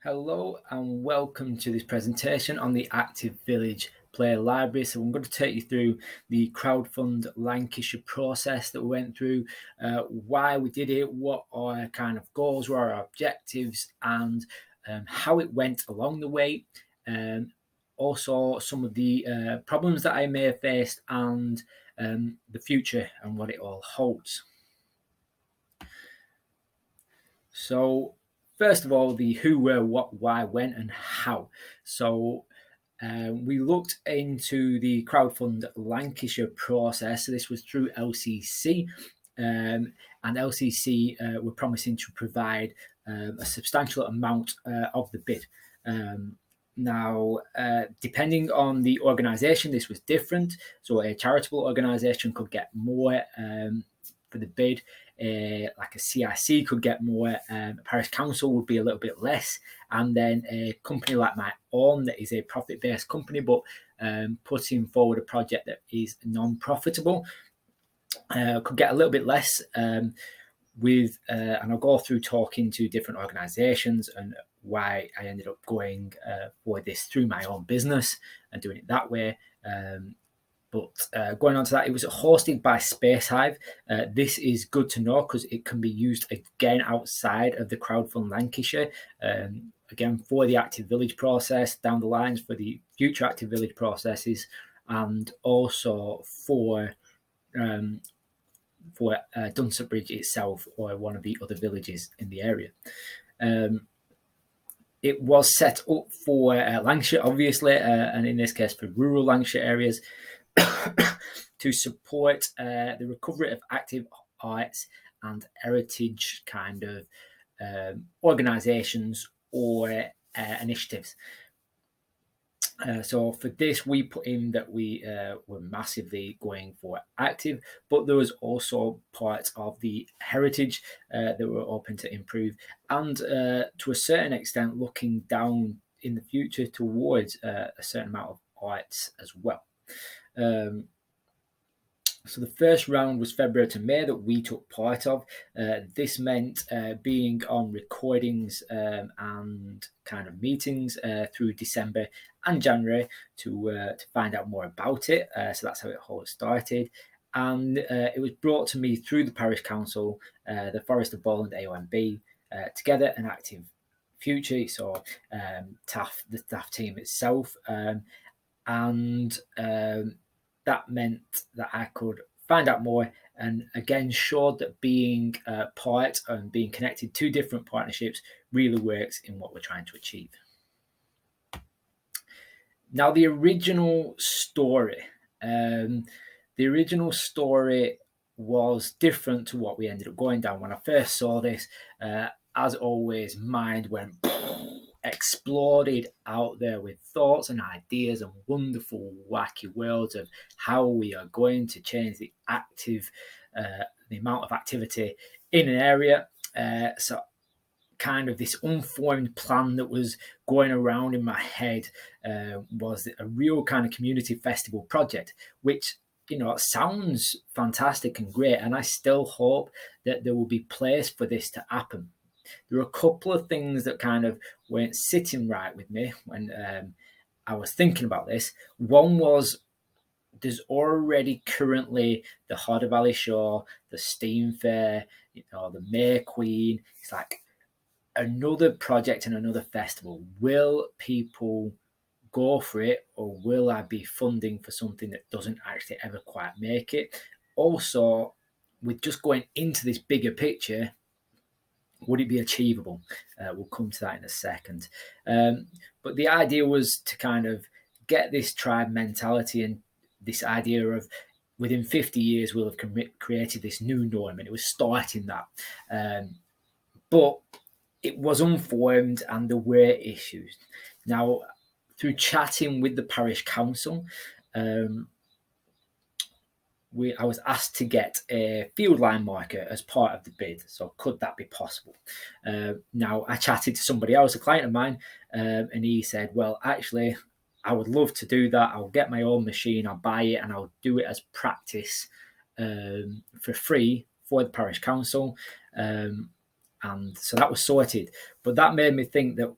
Hello and welcome to this presentation on the Active Village Player Library. So I'm going to take you through the crowdfund Lancashire process that we went through, why we did it, what our kind of goals were, our objectives, and how it went along the way. Also, some of the problems that I may have faced and the future and what it all holds. So first of all, the who, where, what, why, when, and how. So we looked into the crowdfund Lancashire process. So this was through LCC, and LCC were promising to provide a substantial amount of the bid. Now, depending on the organisation, this was different. So a charitable organisation could get more for the bid. Like a CIC could get more, a parish council would be a little bit less, and then a company like my own that is a profit-based company but putting forward a project that is non-profitable could get a little bit less. And I'll go through talking to different organisations and why I ended up going for this through my own business and doing it that way. But going on to that, it was hosted by Spacehive. This is good to know because it can be used again outside of the crowdfund Lancashire. Again, for the Active Village process, down the lines for the future Active Village processes, and also for Dunsabridge itself or one of the other villages in the area. It was set up for Lancashire, obviously, and in this case for rural Lancashire areas, to support the recovery of active arts and heritage kind of organisations or initiatives. So for this, we put in that we were massively going for active, but there was also parts of the heritage that were open to improve, and to a certain extent, looking down in the future towards a certain amount of arts as well. So the first round was February to May that we took part of. This meant being on recordings and kind of meetings through December and January to find out more about it. So that's how it all started. And it was brought to me through the Parish Council, the Forest of Bowland AONB, together an active future. So the TAF team itself. That meant that I could find out more and again showed that being part and being connected to different partnerships really works in what we're trying to achieve. Now, the original story was different to what we ended up going down. When I first saw this, as always, mind went exploded out there with thoughts and ideas and wonderful wacky worlds of how we are going to change the amount of activity in an area. So kind of this unformed plan that was going around in my head was a real kind of community festival project, which sounds fantastic and great, and I still hope that there will be place for this to happen. There were a couple of things that kind of weren't sitting right with me when I was thinking about this. One was there's already currently the Hodder Valley Show, the Steam Fair, the May Queen. It's like another project and another festival. Will people go for it, or will I be funding for something that doesn't actually ever quite make it? Also, with just going into this bigger picture, would it be achievable? We'll come to that in a second. But the idea was to kind of get this tribe mentality and this idea of within 50 years we'll have created this new norm, and it was starting that. But it was unformed and there were issues. Now, through chatting with the parish council, I was asked to get a field line marker as part of the bid. So could that be possible? Now, I chatted to somebody else, a client of mine, and he said, well, actually, I would love to do that. I'll get my own machine, I'll buy it, and I'll do it as practice for free for the parish council. And so that was sorted. But that made me think that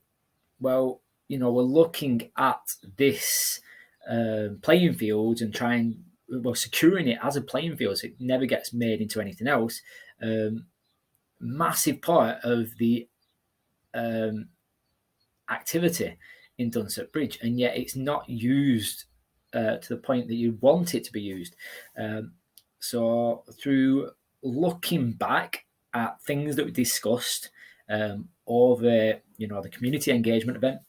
well, we're looking at this playing field and securing it as a playing field so it never gets made into anything else. Massive part of the activity in Dunsop Bridge, and yet it's not used to the point that you want it to be used. So through looking back at things that we discussed over, the community engagement event,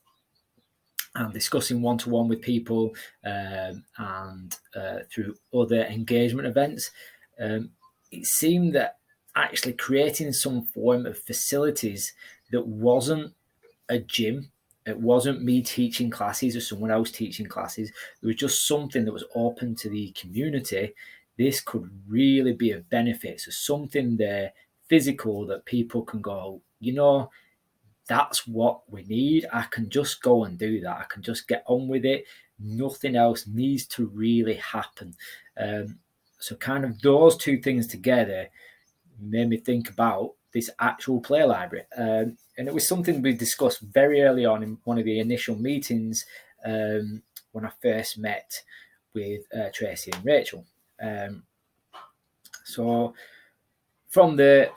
and discussing one-to-one with people, and through other engagement events, it seemed that actually creating some form of facilities that wasn't a gym, it wasn't me teaching classes or someone else teaching classes, it was just something that was open to the community. This could really be of benefit. So something there physical that people can go, that's what we need. I can just go and do that. I can just get on with it. Nothing else needs to really happen. So kind of those two things together made me think about this actual play library. And it was something we discussed very early on in one of the initial meetings when I first met with Tracy and Rachel. So from the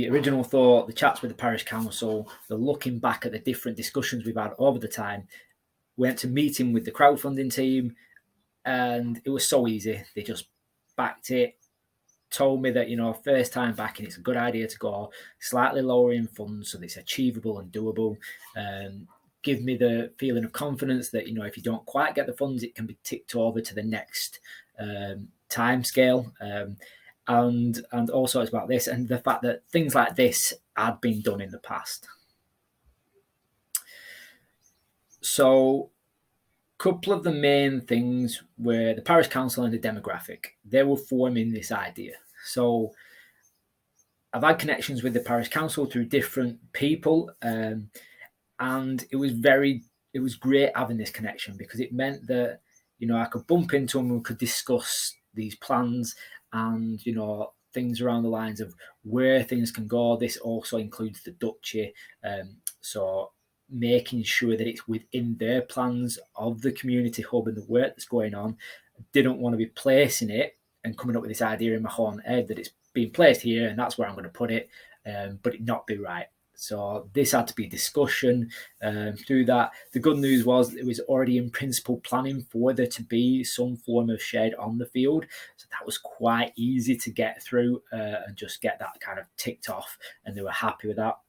original thought, the chats with the parish council, the looking back at the different discussions we've had over the time, went to meeting with the crowdfunding team, and it was so easy. They just backed it, told me that, first time backing, it's a good idea to go slightly lower in funds so that it's achievable and doable. Give me the feeling of confidence that, if you don't quite get the funds, it can be ticked over to the next time scale. And also it's about this and the fact that things like this had been done in the past. So a couple of the main things were the parish council and the demographic. They were forming this idea. So I've had connections with the parish council through different people, and it was great having this connection because it meant that, I could bump into them and we could discuss these plans and, things around the lines of where things can go. This also includes the duchy. So making sure that it's within their plans of the community hub and the work that's going on. Didn't want to be placing it and coming up with this idea in my own head that it's being placed here and that's where I'm going to put it, but it not be right. So this had to be discussion through that. The good news was it was already in principle planning for there to be some form of shed on the field. So that was quite easy to get through and just get that kind of ticked off, and they were happy with that.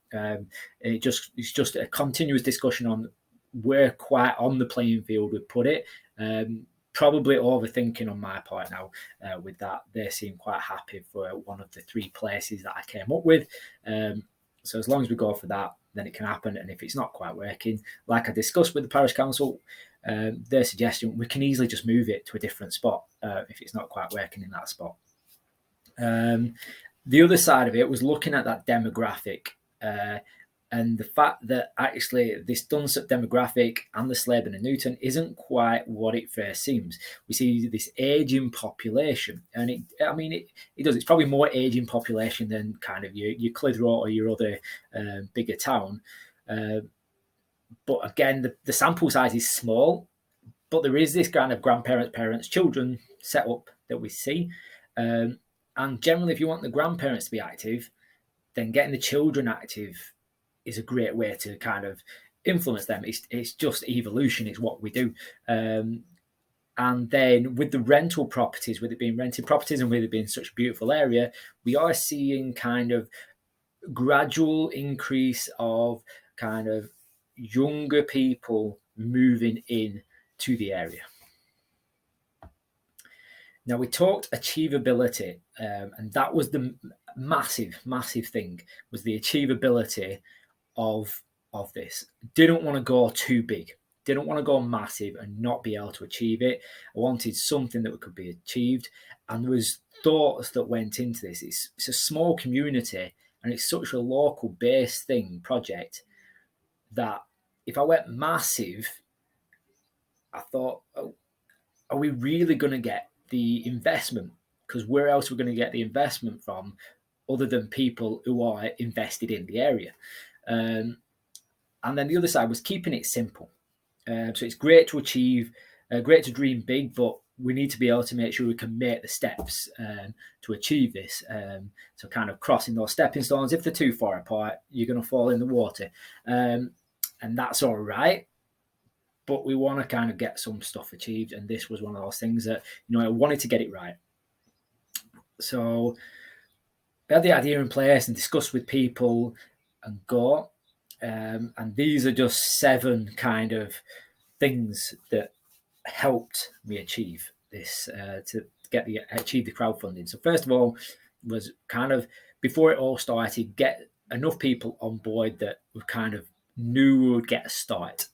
It's just a continuous discussion on where quite on the playing field we put it. Probably overthinking on my part now with that. They seem quite happy for one of the three places that I came up with. So as long as we go for that, then it can happen. And if it's not quite working, like I discussed with the parish council, their suggestion, we can easily just move it to a different spot if it's not quite working in that spot. The other side of it was looking at that demographic and the fact that actually this Dunsop demographic and the Slaburn and Newton isn't quite what it first seems. We see this aging population, and it does. It's probably more aging population than kind of your Clitheroe or your other bigger town. But again, the sample size is small, but there is this kind of grandparents, parents, children setup that we see. And generally, if you want the grandparents to be active, then getting the children active is a great way to kind of influence them. It's just evolution. It's what we do. And then with the rental properties, with it being rented properties and with it being such a beautiful area, we are seeing kind of gradual increase of kind of younger people moving in to the area. Now, we talked achievability, and that was the massive, massive thing, was the achievability of this. Didn't want to go too big, didn't want to go massive and not be able to achieve it. I wanted something that could be achieved, and there was thoughts that went into this. It's a small community, and it's such a local based project, that if I went massive, I thought, oh, are we really going to get the investment? Because where else are we going to get the investment from other than people who are invested in the area? And then the other side was keeping it simple. So it's great to achieve, great to dream big, but we need to be able to make sure we can make the steps to achieve this. So kind of crossing those stepping stones. If they're too far apart, you're going to fall in the water. And that's all right. But we want to kind of get some stuff achieved. And this was one of those things that, I wanted to get it right. So we had the idea in place and discussed with people and go. And these are just 7 kind of things that helped me achieve this to achieve the crowdfunding. So first of all was kind of, before it all started, get enough people on board that we kind of knew we would get a start.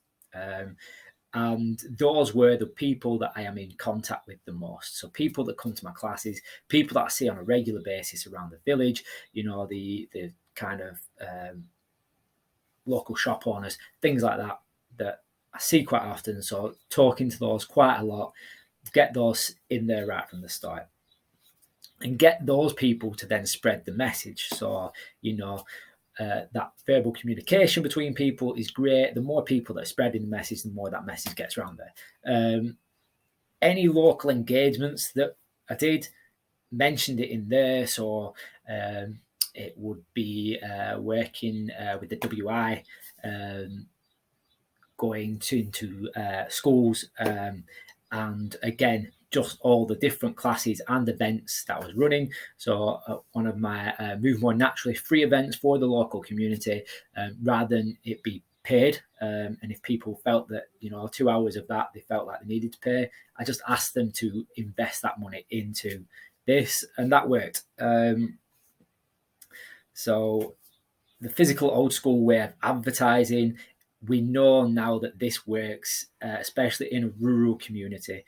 And those were the people that I am in contact with the most. So people that come to my classes, people that I see on a regular basis around the village, the kind of local shop owners, things like that I see quite often. So talking to those quite a lot, get those in there right from the start. And get those people to then spread the message. So, that verbal communication between people is great. The more people that are spreading the message, the more that message gets around there. Any local engagements that I did, mentioned it in there. So it would be working with the WI, going into schools, and again, just all the different classes and events that I was running. So one of my Move More Naturally free events for the local community, rather than it be paid. And if people felt that, 2 hours of that, they felt like they needed to pay, I just asked them to invest that money into this, and that worked. So the physical old school way of advertising, we know now that this works, especially in a rural community.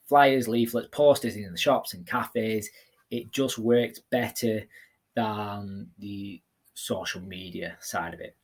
Flyers, leaflets, posters in the shops and cafes, it just worked better than the social media side of it.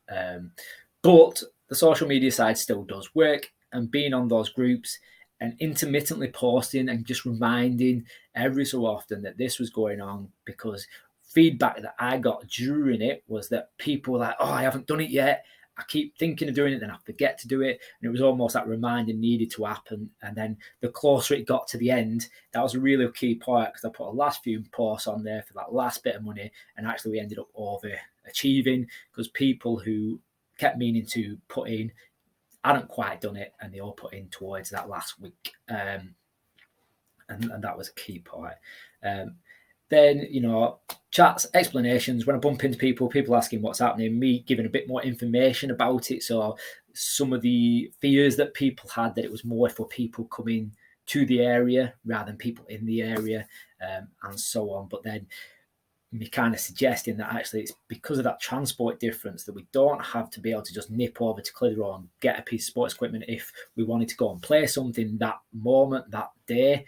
But the social media side still does work, and being on those groups and intermittently posting and just reminding every so often that this was going on, because feedback that I got during it was that people were like, oh, I haven't done it yet. I keep thinking of doing it, then I forget to do it. And it was almost that reminder needed to happen. And then the closer it got to the end, that was a really key part, because I put a last few posts on there for that last bit of money. And actually we ended up overachieving, because people who kept meaning to put in hadn't quite done it, and they all put in towards that last week. And that was a key part. Then, chats, explanations. When I bump into people asking what's happening, me giving a bit more information about it. So some of the fears that people had, that it was more for people coming to the area rather than people in the area, and so on. But then me kind of suggesting that actually it's because of that transport difference that we don't have to be able to just nip over to Clitheroe and get a piece of sports equipment if we wanted to go and play something that moment, that day.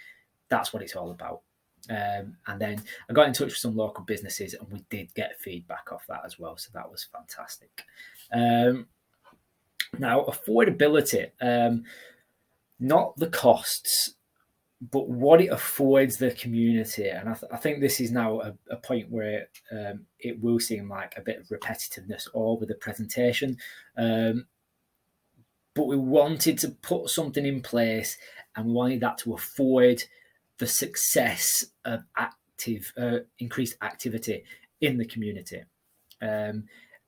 That's what it's all about. And then I got in touch with some local businesses, and we did get feedback off that as well. So that was fantastic. Now, affordability, not the costs, but what it affords the community. And I think this is now a point where it will seem like a bit of repetitiveness over the presentation. But we wanted to put something in place, and we wanted that to afford the success of increased activity in the community.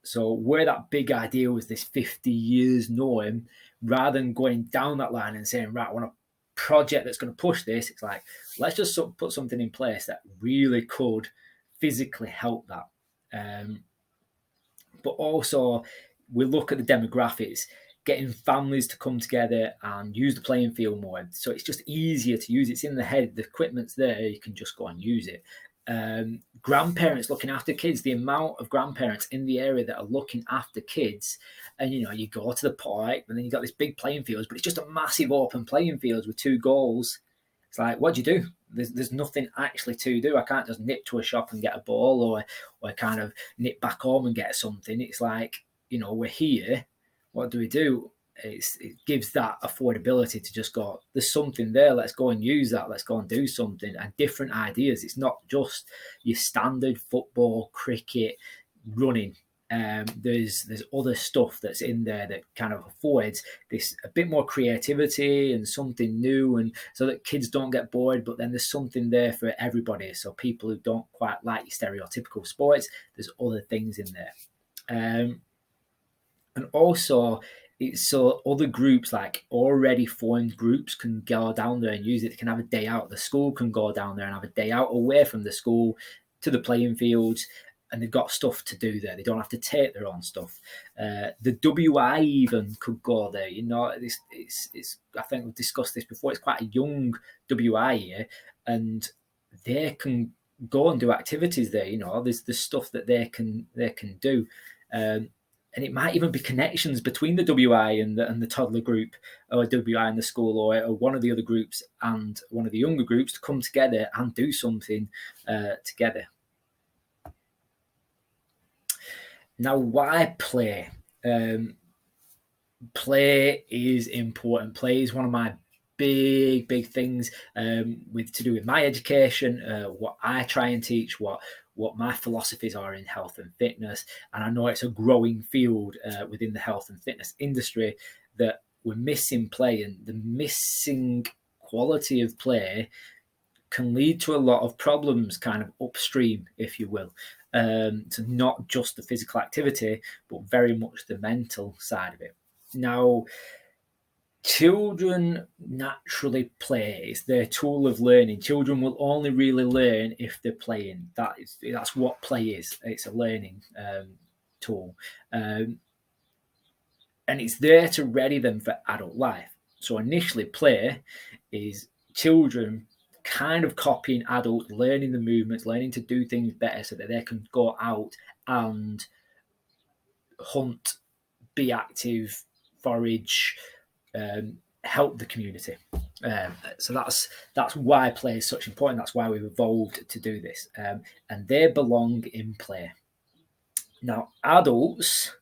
So where that big idea was this 50 years norm, rather than going down that line and saying, right, I want a project that's going to push this, it's like, let's just put something in place that really could physically help that. But also we look at the demographics, getting families to come together and use the playing field more. So it's just easier to use. It's in the head. The equipment's there. You can just go and use it. Grandparents looking after kids, the amount of grandparents in the area that are looking after kids. And, you go to the park, and then you've got this big playing fields, but it's just a massive open playing fields with 2 goals. It's like, what do you do? There's nothing actually to do. I can't just nip to a shop and get a ball, or kind of nip back home and get something. It's like, we're here. What do we do? It gives that affordability to just go, there's something there, let's go and use that, let's go and do something, and different ideas. It's not just your standard football, cricket, running. There's other stuff that's in there that kind of affords this a bit more creativity and something new, and so that kids don't get bored, but then there's something there for everybody. So people who don't quite like your stereotypical sports, there's other things in there. And also, it's so other groups, like already formed groups, can go down there and use it. They can have a day out. The school can go down there and have a day out away from the school to the playing fields, and they've got stuff to do there. They don't have to take their own stuff. The WI even could go there. You know, it's I think we've discussed this before. It's quite a young WI here, and they can go and do activities there. You know, there's stuff that they can do. And it might even be connections between the WI and the toddler group, or WI and the school, or one of the other groups and one of the younger groups to come together and do something together. Now, why play? Play is important. Play is one of my big things with to do with my education, what I try and teach, what my philosophies are in health and fitness. And I know it's a growing field within the health and fitness industry that we're missing play, and the missing quality of play can lead to a lot of problems kind of upstream, if you will. So not just the physical activity, but very much the mental side of it. Now, children naturally play. It's their tool of learning. Children will only really learn if they're playing. That's what play is. It's a learning tool. And it's there to ready them for adult life. So initially, play is children kind of copying adults, learning the movements, learning to do things better so that they can go out and hunt, be active, forage, help the community. So that's why play is such important. That's why we've evolved to do this. And they belong in play. Now, adults,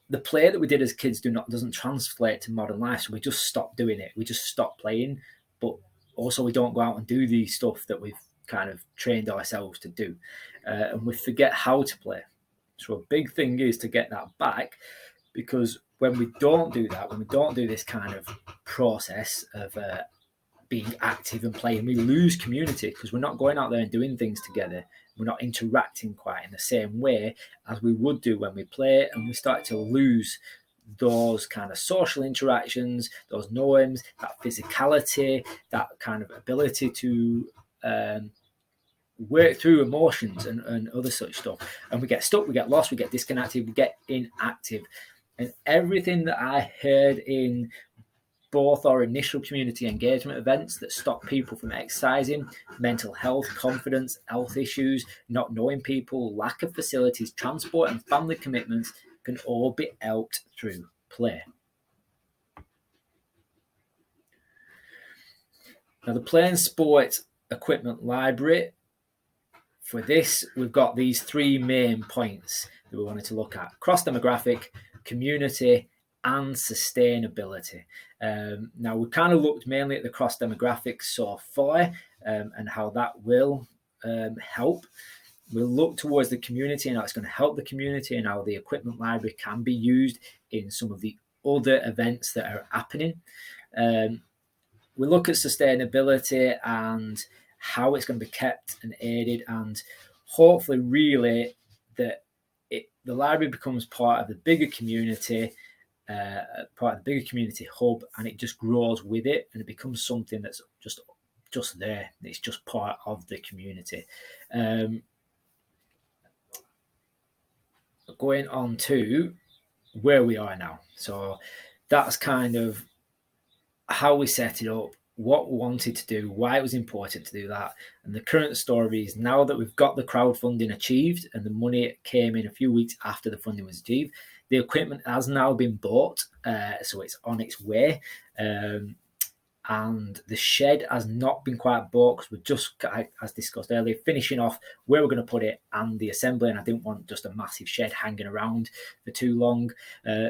the play that we did as kids doesn't translate to modern life, so we just stop doing it. We just stop playing, but also we don't go out and do the stuff that we've kind of trained ourselves to do, and we forget how to play. So a big thing is to get that back, because when we don't do that, when we don't do this kind of process of being active and playing, we lose community, because we're not going out there and doing things together. We're not interacting quite in the same way as we would do when we play, and we start to lose those kind of social interactions, those norms, that physicality, that kind of ability to work through emotions and other such stuff. And we get stuck, we get lost, we get disconnected, we get inactive. And everything that I heard in both our initial community engagement events that stop people from exercising, mental health, confidence, health issues, not knowing people, lack of facilities, transport and family commitments, can all be helped through play. Now, the Play and Sport Equipment Library, for this, we've got these three main points that we wanted to look at: cross-demographic, community, and sustainability. Now, we kind of looked mainly at the cross-demographics so far, and how that will help. We'll look towards the community and how it's going to help the community, and how the equipment library can be used in some of the other events that are happening. We look at sustainability and how it's going to be kept and aided, and hopefully really that the library becomes part of the bigger community, part of the bigger community hub, and it just grows with it, and it becomes something that's just there. It's just part of the community. Going on to where we are now. So that's kind of how we set it up, what we wanted to do, why it was important to do that. And the current story is, now that we've got the crowdfunding achieved and the money came in a few weeks after the funding was achieved, the equipment has now been bought, so it's on its way. And the shed has not been quite bought, because we're just, as discussed earlier, finishing off where we're going to put it and the assembly, and I didn't want just a massive shed hanging around for too long.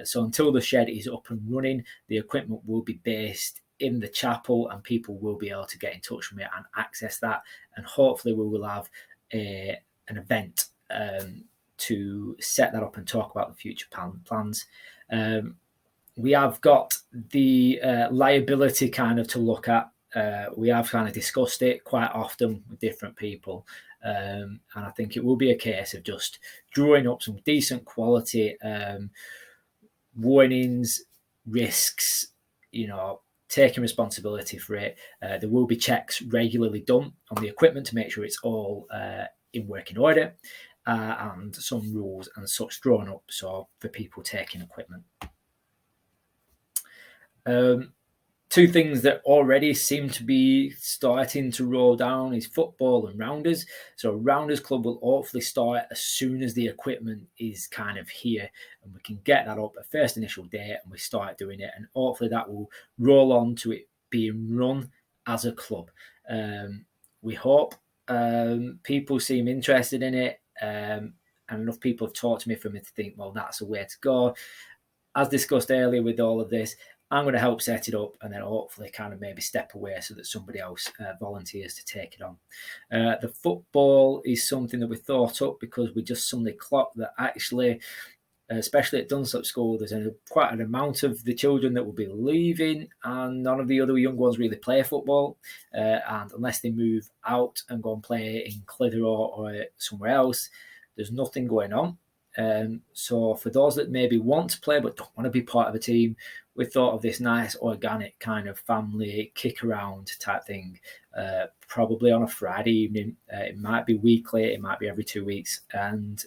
So until the shed is up and running, the equipment will be based in the chapel, and people will be able to get in touch with me and access that, and hopefully we will have an event to set that up and talk about the future plans. We have got the liability kind of to look at. We have kind of discussed it quite often with different people. And I think it will be a case of just drawing up some decent quality warnings, risks, taking responsibility for it. There will be checks regularly done on the equipment to make sure it's all in working order, and some rules and such drawn up so for people taking equipment. Two things that already seem to be starting to roll down is football and rounders. So Rounders Club will hopefully start as soon as the equipment is kind of here, and we can get that up at first initial date and we start doing it, and hopefully that will roll on to it being run as a club. We hope people seem interested in it, and enough people have talked to me for me to think, well, that's the way to go. As discussed earlier with all of this, I'm going to help set it up and then hopefully kind of maybe step away so that somebody else volunteers to take it on. The football is something that we thought up because we just suddenly clocked that actually, especially at Dunsop School, there's quite an amount of the children that will be leaving, and none of the other young ones really play football. And unless they move out and go and play in Clitheroe or somewhere else, there's nothing going on. So for those that maybe want to play but don't want to be part of a team, we thought of this nice organic kind of family kick around type thing, probably on a Friday evening. It might be weekly, it might be every 2 weeks, and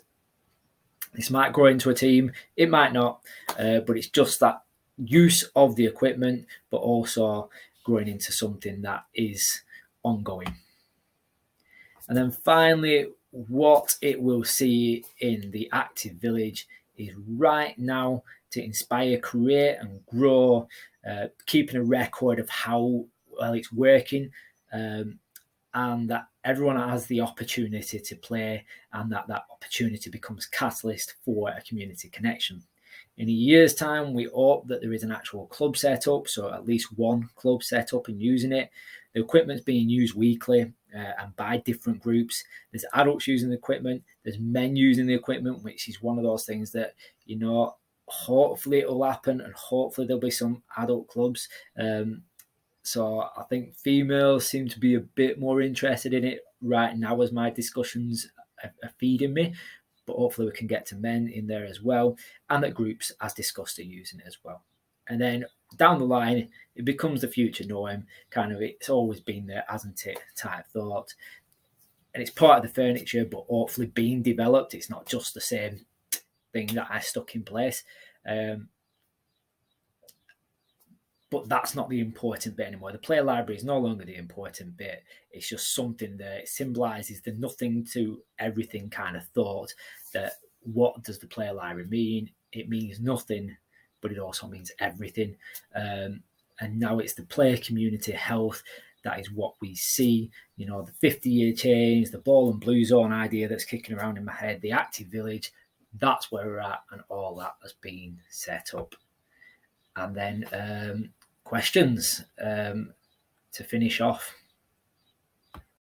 this might grow into a team, it might not, but it's just that use of the equipment, but also growing into something that is ongoing. And then finally, what it will see in the Active Village is right now to inspire, create and grow, keeping a record of how well it's working, and that everyone has the opportunity to play, and that opportunity becomes catalyst for a community connection. In a year's time, we hope that there is an actual club set up, so at least one club set up and using it. The equipment's being used weekly and by different groups. There's adults using the equipment, there's men using the equipment, which is one of those things that, hopefully it will happen, and hopefully there'll be some adult clubs. So I think females seem to be a bit more interested in it right now as my discussions are feeding me, but hopefully we can get to men in there as well, and that groups, as discussed, are using it as well. And then down the line, it becomes the future norm, kind of, it's always been there, hasn't it, type thought. And it's part of the furniture, but hopefully being developed. It's not just the same thing that I stuck in place. But that's not the important bit anymore. The player library is no longer the important bit. It's just something that symbolises the nothing to everything kind of thought, that what does the player library mean? It means nothing, but it also means everything. And now it's the player community health. That is what we see. The 50-year change, the ball and blue zone idea that's kicking around in my head, the Active Village, that's where we're at, and all that has been set up. And then questions to finish off.